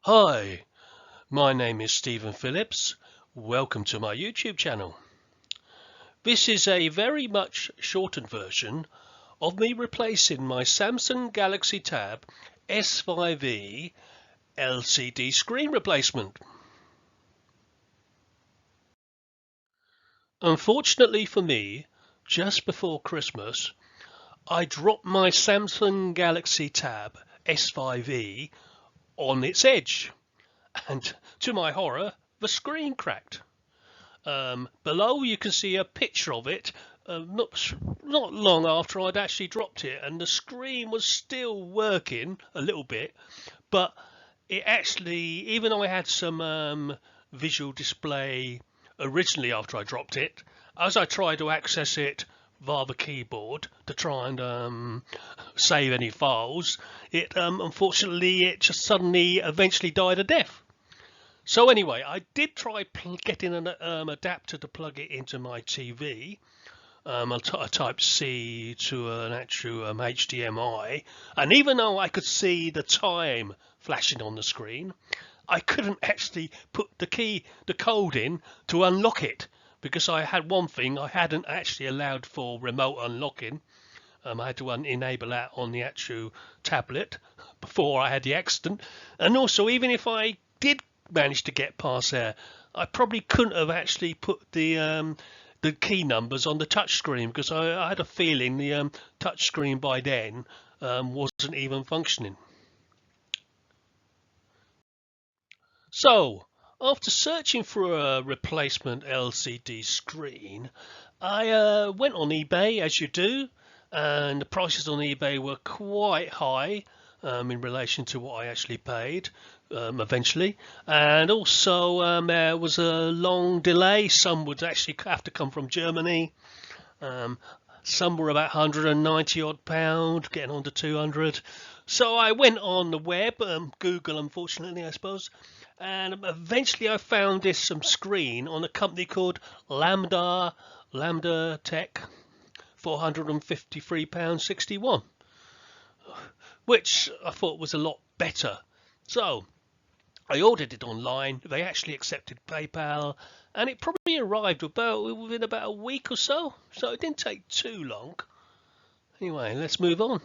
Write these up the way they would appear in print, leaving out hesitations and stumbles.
Hi, my name is Stephen Phillips. Welcome to my YouTube channel. This is a very much shortened version of me replacing my Samsung Galaxy Tab S5e LCD screen replacement. Unfortunately for me, just before Christmas, I dropped my Samsung Galaxy Tab S5e on its edge, and to my horror, the screen cracked. Below you can see a picture of it not long after I'd actually dropped it, and the screen was still working a little bit, but it actually, even though I had some visual display originally after I dropped it, as I tried to access it via the keyboard to try and save any files, it unfortunately it just suddenly eventually died a death. So anyway, I did try getting an adapter to plug it into my TV, a Type C to an actual HDMI, and even though I could see the time flashing on the screen, I couldn't actually put the code in to unlock it, because I had one thing I hadn't actually allowed for remote unlocking. I had to enable that on the actual tablet before I had the accident, and also even if I did manage to get past there, I probably couldn't have actually put the key numbers on the touch screen, because I had a feeling the touch screen by then wasn't even functioning. So after searching for a replacement LCD screen, I went on eBay, as you do, and the prices on eBay were quite high in relation to what I actually paid eventually, and also there was a long delay. Some would actually have to come from Germany. Some were about 190 odd pound, getting on to 200. So I went on the web, Google unfortunately I suppose, and eventually I found this screen on a company called Lambda Tech, £453.61, which I thought was a lot better. So I ordered it online. They actually accepted PayPal, and it probably arrived within about a week or so. So it didn't take too long. Anyway, let's move on.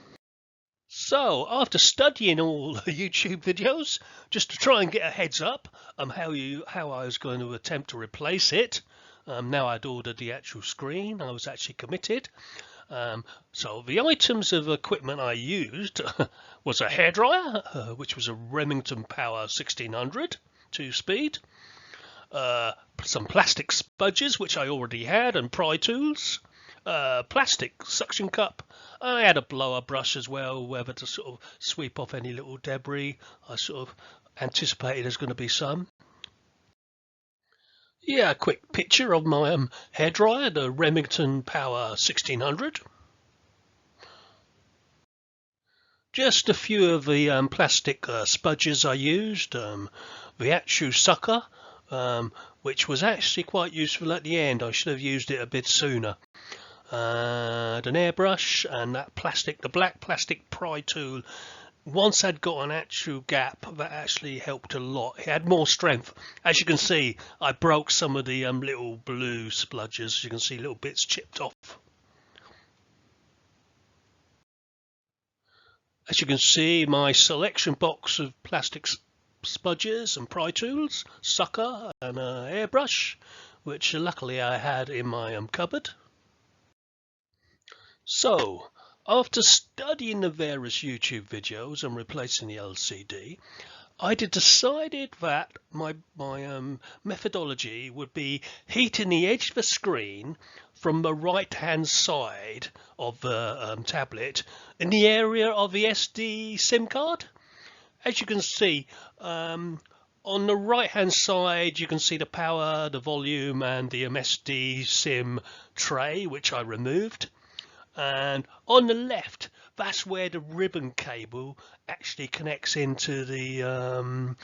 So after studying all the YouTube videos, just to try and get a heads up on how I was going to attempt to replace it, now I'd ordered the actual screen, I was actually committed. So the items of equipment I used was a hairdryer, which was a Remington Power 1600 2-speed, some plastic spudgers, which I already had, and pry tools, plastic suction cup. I had a blower brush as well, whether to sort of sweep off any little debris. I sort of anticipated there's going to be some. Yeah, a quick picture of my hairdryer, the Remington Power 1600. Just a few of the plastic spudgers I used, the actual sucker, which was actually quite useful at the end. I should have used it a bit sooner. An airbrush, and that the black plastic pry tool. Once I'd got an actual gap, that actually helped a lot. It had more strength. As you can see, I broke some of the little blue spludgers. You can see little bits chipped off. As you can see, my selection box of plastic spudgers and pry tools, sucker, and an airbrush, which luckily I had in my cupboard. So, after studying the various YouTube videos and replacing the LCD, I decided that my methodology would be heating the edge of the screen from the right hand side of the tablet in the area of the SD SIM card. As you can see, on the right hand side you can see the power, the volume, and the SD SIM tray, which I removed. And on the left, that's where the ribbon cable actually connects into the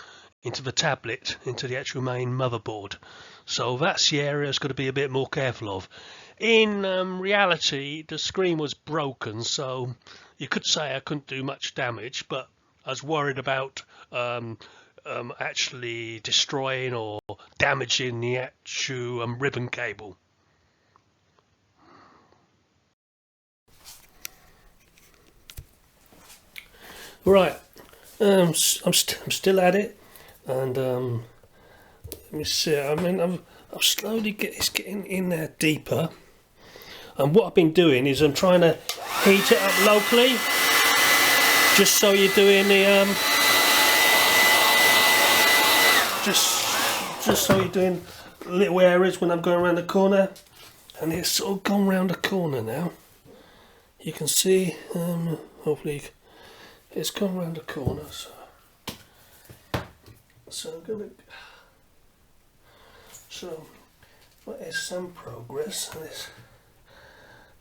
tablet, into the actual main motherboard. So that's the area I've got to be a bit more careful of. In reality, the screen was broken, so you could say I couldn't do much damage, but I was worried about actually destroying or damaging the actual ribbon cable. Right, I'm still at it, and let me see. I mean, I'm slowly it's getting in there deeper. And what I've been doing is I'm trying to heat it up locally, just so you're doing the just so you're doing little areas when I'm going around the corner, and it's sort of gone round the corner now. You can see, hopefully. It's gone round the corner, so I'm gonna. So, well, there's some progress,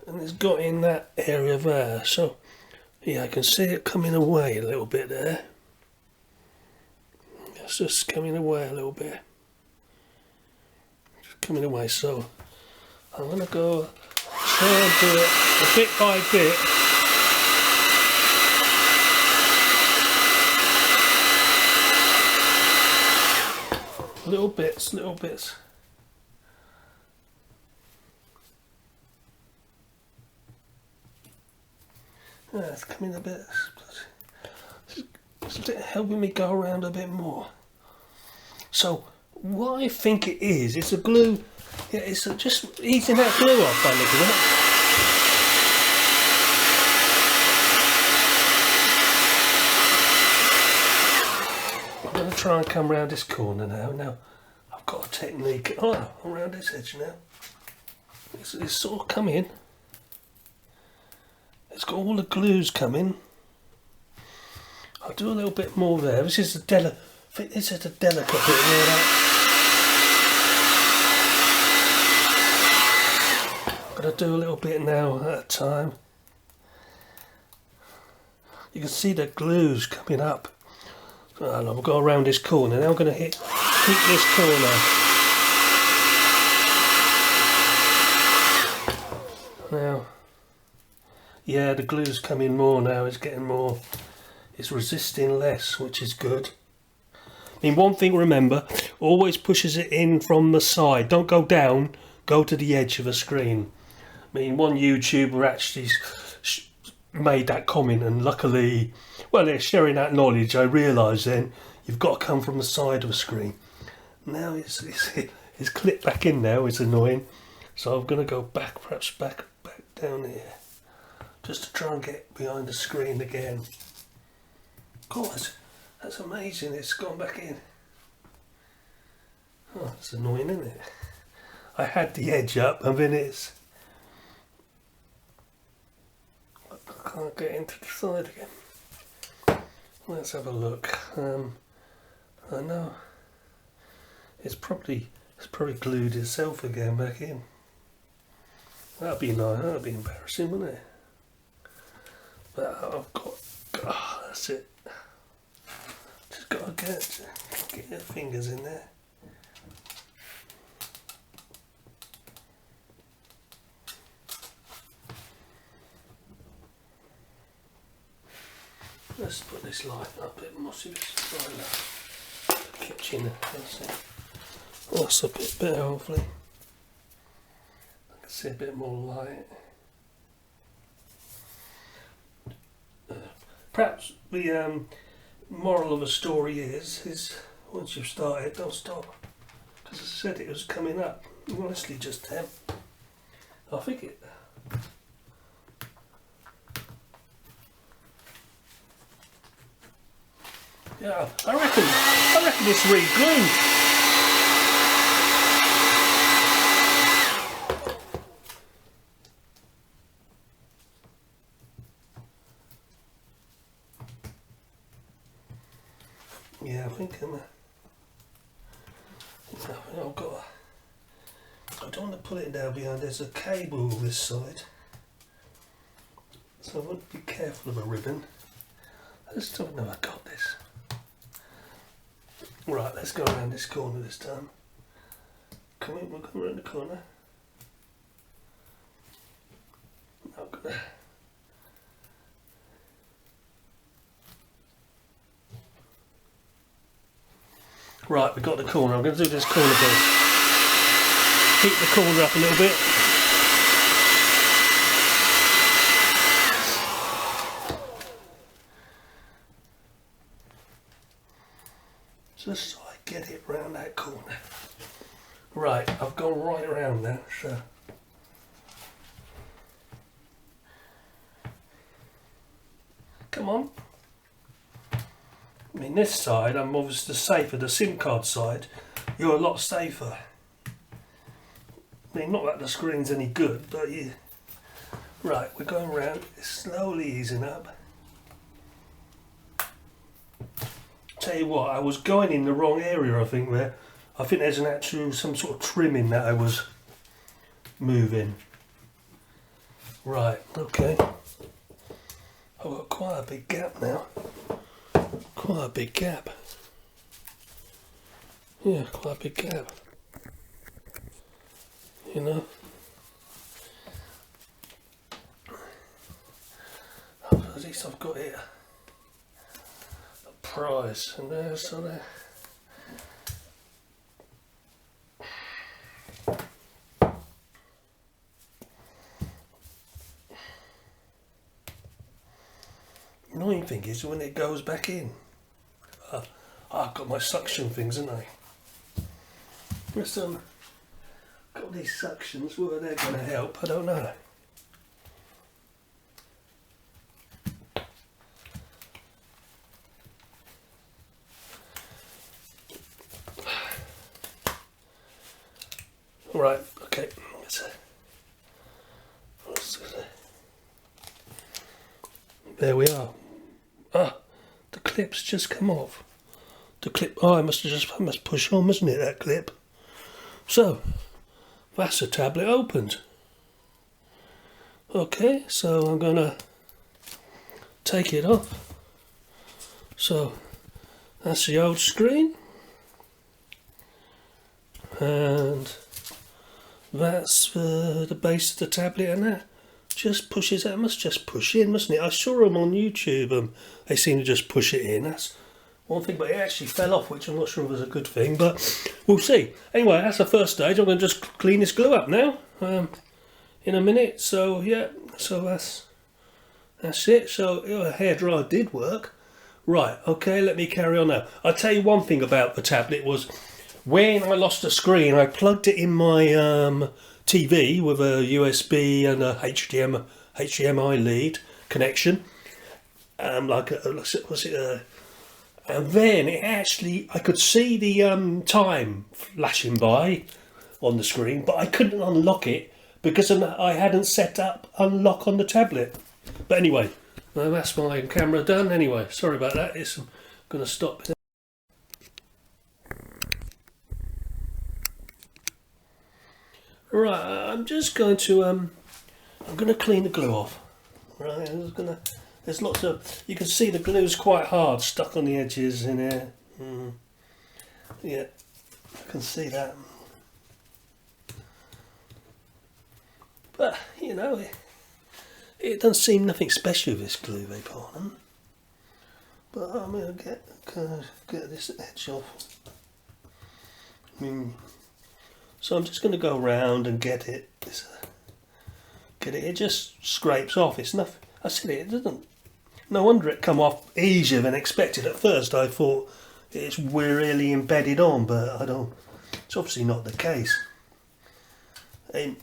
and it's got in that area there. So, yeah, I can see it coming away a little bit there. It's just coming away a little bit. Just coming away. So, I'm gonna go try and do it a bit by bit. Little bits, little bits. It's coming a bit. It's helping me go around a bit more. So what I think it is, it's a glue. Yeah, it's just easing that glue off by looking at it. I'm going to try and come around this corner now. Now I've got a technique. Oh, around this edge now. It's sort of coming. It's got all the glues coming. I'll do a little bit more there. This is a delicate bit near that. I'm going to do a little bit now at a time. You can see the glues coming up. So I'll go around this corner. Now I'm going to hit this corner. Now, yeah, the glue's coming more now. It's getting more. It's resisting less, which is good. I mean, one thing remember, always pushes it in from the side. Don't go down, go to the edge of the screen. I mean, one YouTuber actually made that comment, and luckily, well, they're sharing that knowledge. I realised then, you've got to come from the side of the screen. Now it's clipped back in now, it's annoying. So I'm going to go perhaps back down here, just to try and get behind the screen again. God, that's amazing, it's gone back in. Oh, that's annoying, isn't it? I had the edge up and then I can't get into the side again. Let's have a look. I know it's probably glued itself again back in. That'd be nice, that'd be embarrassing, wouldn't it? But I've got, that's it. Just got to get your fingers in there. Let's put this light up a bit more. See this light up. The kitchen. That's a bit better, hopefully. I can see a bit more light. Perhaps the moral of the story is once you've started, don't stop. Because I said it was coming up. Honestly, just I think it. Yeah, I reckon it's re-glued. Yeah, I think I don't want to pull it down behind. There's a cable this side, so I want to be careful of a ribbon. I just don't know I got this. Right, let's go around this corner this time. We'll come around the corner. I'm gonna. Right, we've got the corner. I'm going to do this corner first. Heat the corner up a little bit. Just so I get it round that corner. Right, I've gone right around now, so. Come on. I mean, this side, I'm obviously safer. The SIM card side, you're a lot safer. I mean, not that the screen's any good, but yeah. Right, we're going around, slowly easing up. Tell you what, I was going in the wrong area, I think, there. I think there's an actual, some sort of trimming that I was moving. Right, okay. I've got quite a big gap now. Quite a big gap. Yeah, quite a big gap. You know? At least I've got it a prize. And there's so there. Annoying thing is when it goes back in. I've got my suction things, haven't I? Just got these suctions. Whether they're going to help, I don't know. Right. Okay. There we are. Ah, the clip's just come off. The clip. Oh, I must push on, mustn't it? That clip. So that's the tablet opened. Okay, so I'm gonna take it off. So that's the old screen, and that's the base of the tablet, and that just pushes. That must just push in, mustn't it? I saw them on YouTube. They seem to just push it in. That's one thing, but it actually fell off, which I'm not sure was a good thing, but we'll see. Anyway, that's the first stage. I'm going to just clean this glue up now in a minute. So yeah, so that's it. So a hairdryer did work. Right, okay, let me carry on now. I'll tell you one thing about the tablet was when I lost the screen, I plugged it in my TV with a USB and a HDMI lead connection. And then it actually, I could see the time flashing by on the screen, but I couldn't unlock it because I hadn't set up unlock on the tablet. But anyway, that's my camera done. Anyway, sorry about that. I'm going to stop. Right, I'm just going to I'm going to clean the glue off. Right, there's lots of, you can see the glue's quite hard, stuck on the edges in here. Yeah, I can see that. But you know, it doesn't seem nothing special with this glue, they pardon. But I'm going to get this edge off. So I'm just going to go around and get it. It just scrapes off. It's nothing. I said it doesn't. No wonder it come off easier than expected. At first I thought it's really embedded on, but I don't. It's obviously not the case. They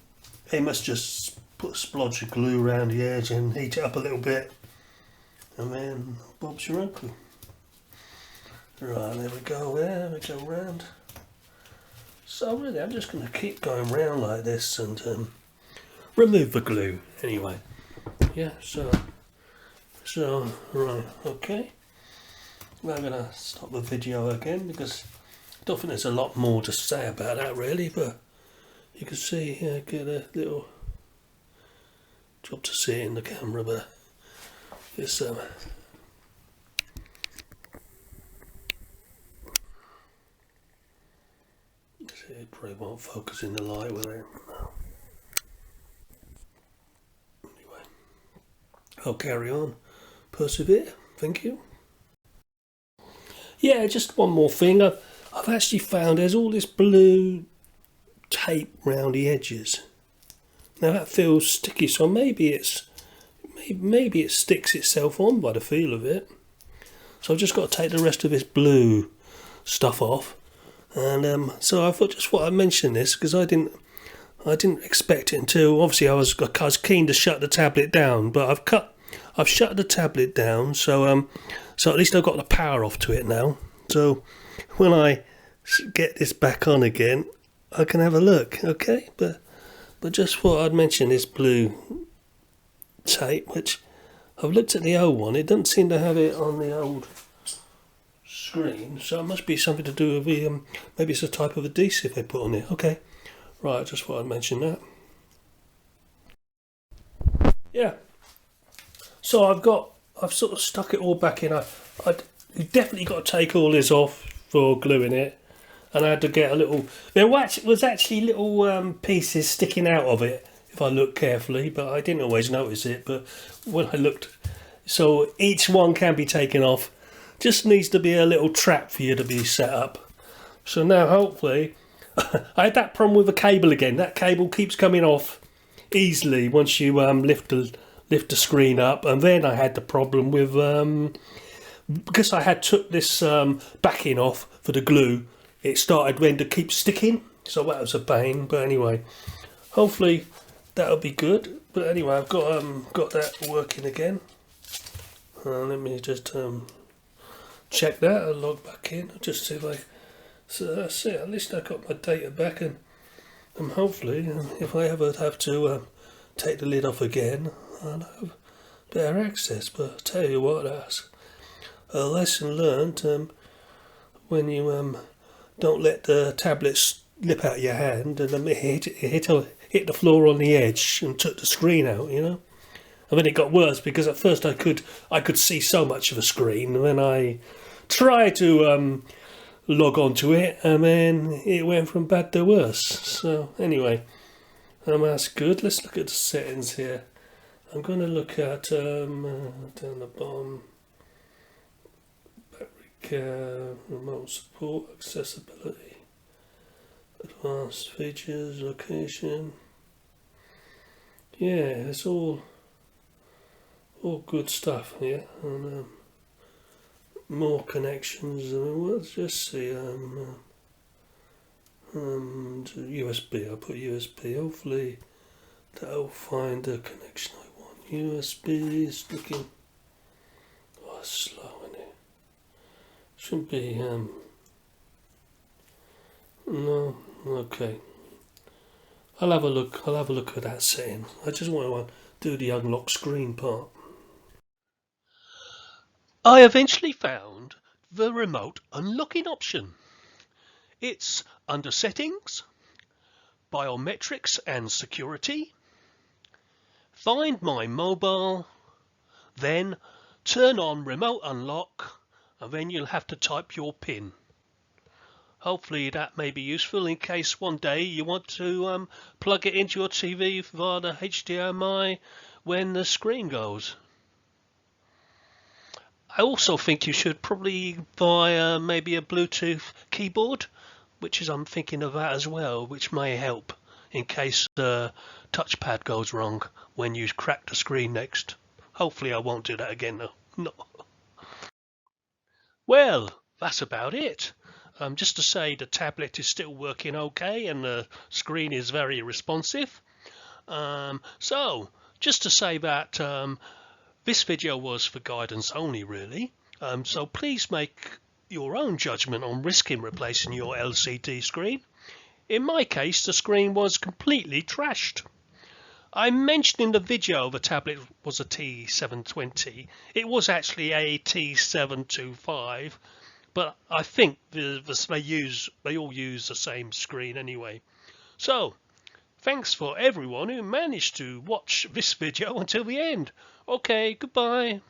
must just put a splodge of glue around the edge and heat it up a little bit, and then Bob's your uncle. Right, there we go. There we go round. So really, I'm just going to keep going round like this and remove the glue. Anyway, yeah. So right, okay. Now I'm going to stop the video again because I don't think there's a lot more to say about that really, but you can see here, get a little job to see it in the camera, but it's it probably won't focus in the light with it. Anyway, I'll carry on, persevere. Thank you. Yeah, just one more thing. I've actually found there's all this blue tape round the edges. Now that feels sticky, so maybe it sticks itself on by the feel of it. So I've just got to take the rest of this blue stuff off, and so I thought I'd mention this because I didn't expect it until obviously I was keen to shut the tablet down, but I've shut the tablet down, so at least I've got the power off to it now. So when I get this back on again, I can have a look, okay? But just thought I'd mention this blue tape, which I've looked at the old one. It doesn't seem to have it on the old screen, so it must be something to do with the maybe it's a type of adhesive they put on it. Okay, right. Just thought I'd mention that. Yeah. So I've sort of stuck it all back in. You've definitely got to take all this off for gluing it. And I had to get a little... There was actually little pieces sticking out of it, if I look carefully, but I didn't always notice it. But when I looked... So each one can be taken off. Just needs to be a little trap for you to be set up. So now, hopefully... I had that problem with the cable again. That cable keeps coming off easily once you lift the screen up. And then I had the problem with... because I had took this backing off for the glue... It started then to keep sticking, so that was a pain. But anyway, hopefully that'll be good. But anyway, I've got that working again. Let me just check that and log back in. Just see if so that's it. At least I got my data back, and hopefully, if I ever have to take the lid off again, I'll have better access. But I tell you what, that's a lesson learned. When you don't let the tablet slip out of your hand, and it hit the floor on the edge and took the screen out, you know. And then it got worse because at first I could see so much of a screen, and then I tried to log onto it, and then it went from bad to worse. So anyway, that's good. Let's look at the settings here. I'm going to look at down the bottom. Remote support, accessibility, advanced features, location. Yeah, it's all good stuff here. And more connections. Let's just see. USB. I put USB. Hopefully that'll find the connection I want. USB is looking slow. Should be no, okay. I'll have a look at that setting. I just want to do the unlock screen part. I eventually found the remote unlocking option. It's under Settings, Biometrics and Security, Find My Mobile, then turn on Remote Unlock, and then you'll have to type your PIN. Hopefully that may be useful in case one day you want to plug it into your TV via the HDMI when the screen goes. I also think you should probably buy maybe a Bluetooth keyboard, I'm thinking of that as well, which may help in case the touchpad goes wrong when you crack the screen next. Hopefully I won't do that again though. No. Well, that's about it. Just to say the tablet is still working okay and the screen is very responsive. So, just to say that this video was for guidance only really. So please make your own judgment on risking replacing your LCD screen. In my case, the screen was completely trashed. I mentioned in the video the tablet was a T720. It was actually a T725, but I think they all use the same screen anyway. So, thanks for everyone who managed to watch this video until the end. Okay, goodbye.